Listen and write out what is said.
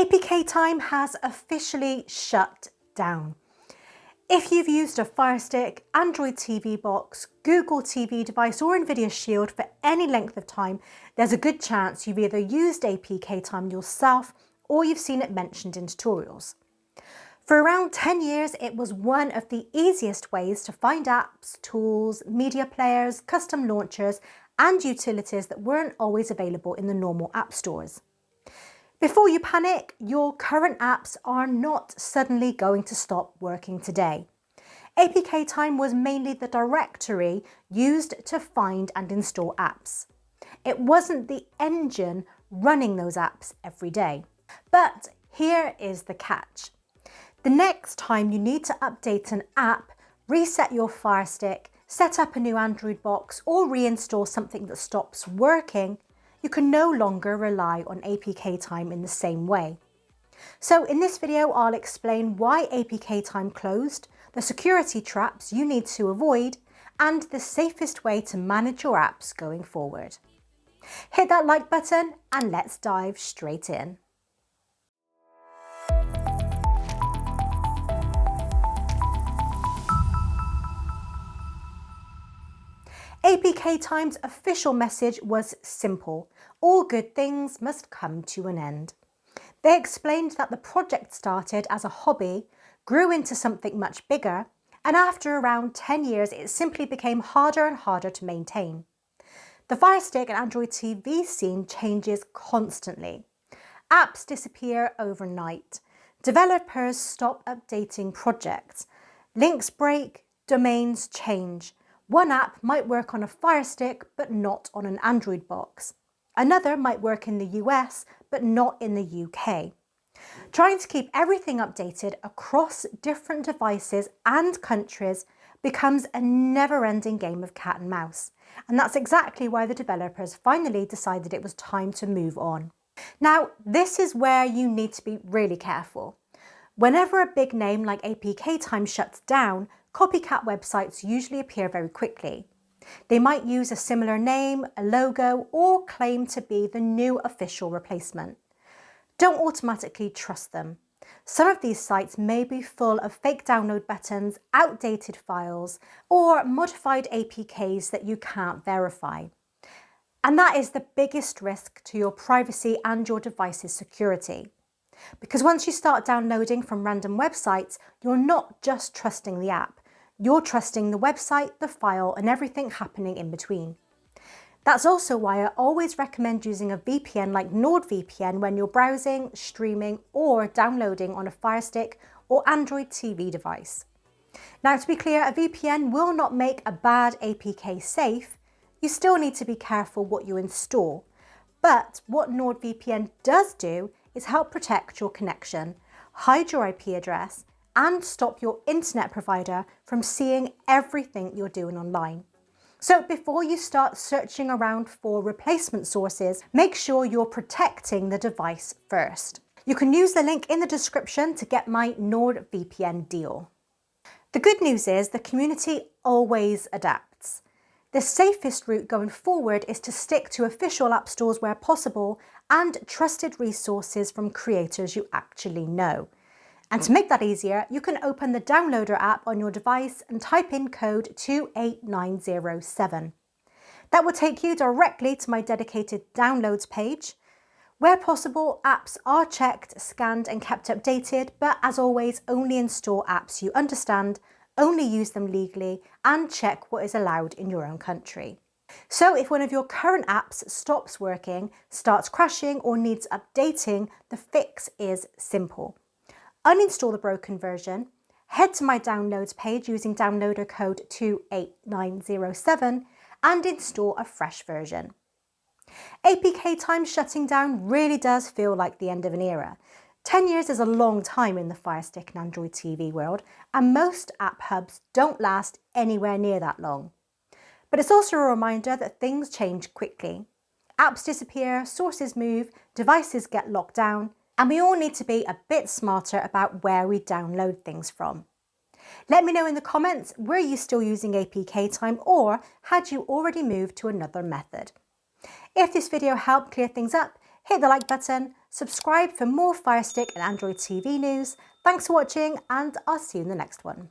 APK Time has officially shut down. If you've used a Firestick, Android TV box, Google TV device or NVIDIA Shield for any length of time, there's a good chance you've either used APK Time yourself or you've seen it mentioned in tutorials. For around 10 years, it was one of the easiest ways to find apps, tools, media players, custom launchers and utilities that weren't always available in the normal app stores. Before you panic, your current apps are not suddenly going to stop working today. APK Time was mainly the directory used to find and install apps. It wasn't the engine running those apps every day. But here is the catch. The next time you need to update an app, reset your Firestick, set up a new Android box or reinstall something that stops working, you can no longer rely on APK Time in the same way. So in this video, I'll explain why APK Time closed, the security traps you need to avoid, and the safest way to manage your apps going forward. Hit that like button and let's dive straight in. APK Time's official message was simple: all good things must come to an end. They explained that the project started as a hobby, grew into something much bigger, and after around 10 years it simply became harder and harder to maintain. The Firestick and Android TV scene changes constantly. Apps disappear overnight. Developers stop updating projects. Links break, domains change. One app might work on a Firestick but not on an Android box. Another might work in the US but not in the UK. Trying to keep everything updated across different devices and countries becomes a never-ending game of cat and mouse. And that's exactly why the developers finally decided it was time to move on. Now, this is where you need to be really careful. Whenever a big name like APK Time shuts down, copycat websites usually appear very quickly. They might use a similar name, a logo, or claim to be the new official replacement. Don't automatically trust them. Some of these sites may be full of fake download buttons, outdated files, or modified APKs that you can't verify. And that is the biggest risk to your privacy and your device's security. Because once you start downloading from random websites, you're not just trusting the app. You're trusting the website, the file, and everything happening in between. That's also why I always recommend using a VPN like NordVPN when you're browsing, streaming, or downloading on a Firestick or Android TV device. Now, to be clear, a VPN will not make a bad APK safe. You still need to be careful what you install. But what NordVPN does do is help protect your connection, hide your IP address, and stop your internet provider from seeing everything you're doing online. So before you start searching around for replacement sources, make sure you're protecting the device first. You can use the link in the description to get my NordVPN deal. The good news is the community always adapts. The safest route going forward is to stick to official app stores where possible and trusted resources from creators you actually know. And to make that easier, you can open the Downloader app on your device and type in code 28907. That will take you directly to my dedicated downloads page. Where possible, apps are checked, scanned and kept updated, but as always, only install apps you understand, only use them legally, and check what is allowed in your own country. So if one of your current apps stops working, starts crashing or needs updating, the fix is simple. Uninstall the broken version, head to my downloads page using downloader code 28907 and install a fresh version. APK Time shutting down really does feel like the end of an era. 10 years is a long time in the Firestick and Android TV world, and most app hubs don't last anywhere near that long. But it's also a reminder that things change quickly. Apps disappear, sources move, devices get locked down, and we all need to be a bit smarter about where we download things from. Let me know in the comments, were you still using APK Time or had you already moved to another method? If this video helped clear things up, hit the like button, subscribe for more Firestick and Android TV news. Thanks for watching, and I'll see you in the next one.